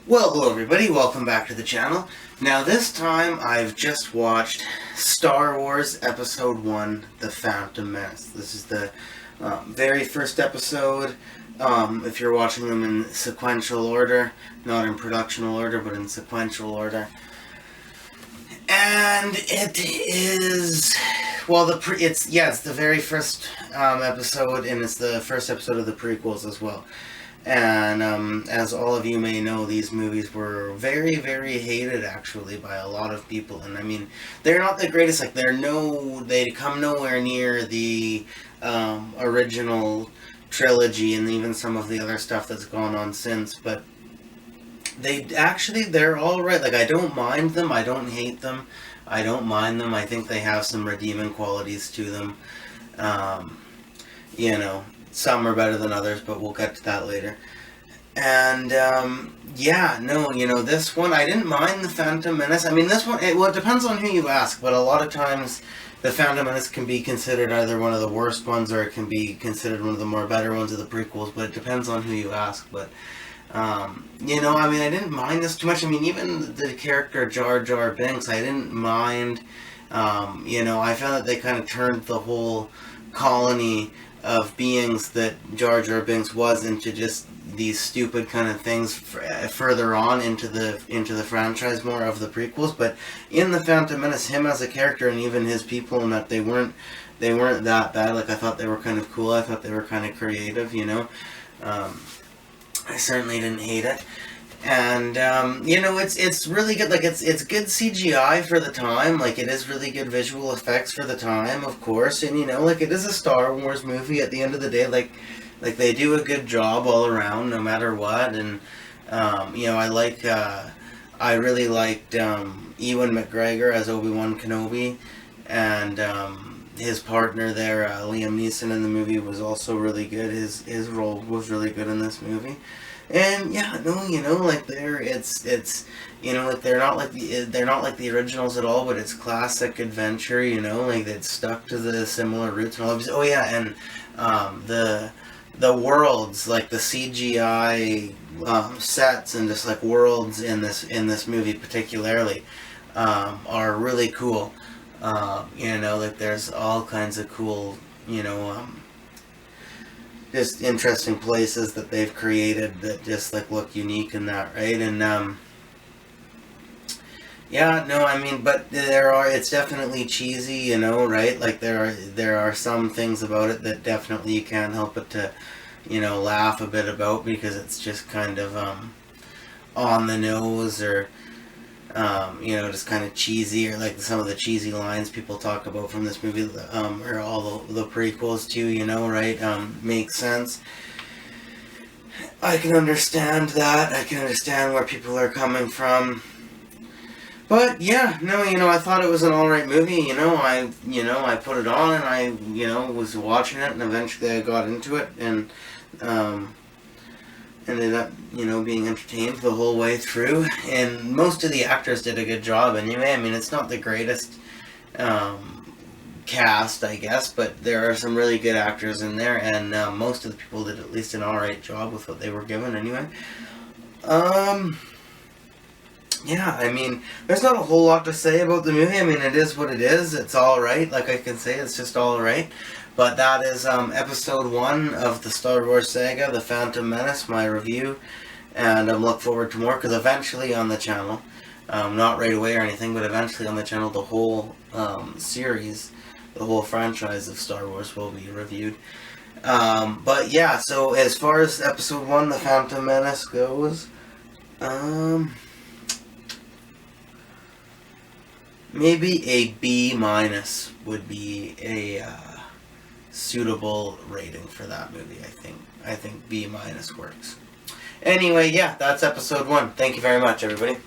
Well, hello everybody, welcome back to the channel. Now this time I've just watched Star Wars Episode 1, The Phantom Menace. This is the very first episode, if you're watching them in sequential order, not in productional order, but in sequential order. And it is, well, it's the very first episode, and it's the first episode of the prequels as well. And as all of you may know, these movies were very, very hated actually by a lot of people. And I mean, they're not the greatest. Like they come nowhere near the original trilogy, and even some of the other stuff that's gone on since. But they're all right. Like I don't mind them. I don't hate them. I don't mind them. I think they have some redeeming qualities to them. You know. Some are better than others, but we'll get to that later. And, this one, I didn't mind the Phantom Menace. I mean, this one, it depends on who you ask, but a lot of times the Phantom Menace can be considered either one of the worst ones or it can be considered one of the more better ones of the prequels, but it depends on who you ask. But, I didn't mind this too much. I mean, even the character Jar Jar Binks, I didn't mind. I found that they kind of turned the whole colony of beings that Jar Jar Binks was into just these stupid kind of things further on into the franchise more of the prequels. But in the Phantom Menace, him as a character and even his people, and that they weren't that bad. Like I thought they were kind of cool. I thought they were kind of creative. I certainly didn't hate it. And, it's really good, like, it's good CGI for the time, like, it is really good visual effects for the time, of course, and, it is a Star Wars movie at the end of the day, like they do a good job all around, no matter what, and, I really liked, Ewan McGregor as Obi-Wan Kenobi, and, his partner there, Liam Neeson in the movie was also really good, his role was really good in this movie. And they're not like the originals at all, but it's classic adventure, it's stuck to the similar roots and all of. Oh yeah, and the worlds, like the CGI sets and just like worlds in this movie particularly are really cool. There's all kinds of cool, just interesting places that they've created that just like look unique in that, right? And but it's definitely cheesy, right? Like there are some things about it that definitely you can't help but to laugh a bit about, because it's just kind of on the nose, or just kind of cheesy, or like some of the cheesy lines people talk about from this movie, or all the prequels too, right? Makes sense. I can understand that. I can understand where people are coming from. But I thought it was an alright movie, I put it on and I, was watching it, and eventually I got into it, and, ended up, being entertained the whole way through, and most of the actors did a good job anyway. I mean, it's not the greatest cast, I guess, but there are some really good actors in there, and most of the people did at least an alright job with what they were given anyway. There's not a whole lot to say about the movie. I mean, it is what it is. It's alright, like I can say, it's just alright. But that is episode 1 of the Star Wars saga, The Phantom Menace, my review. And I'm looking forward to more, because eventually on the channel, not right away or anything, but eventually on the channel, the whole series, the whole franchise of Star Wars will be reviewed. So as far as episode 1, The Phantom Menace goes, maybe a B- would be a suitable rating for that movie. I think B- works. Anyway, that's episode 1. Thank you very much, everybody.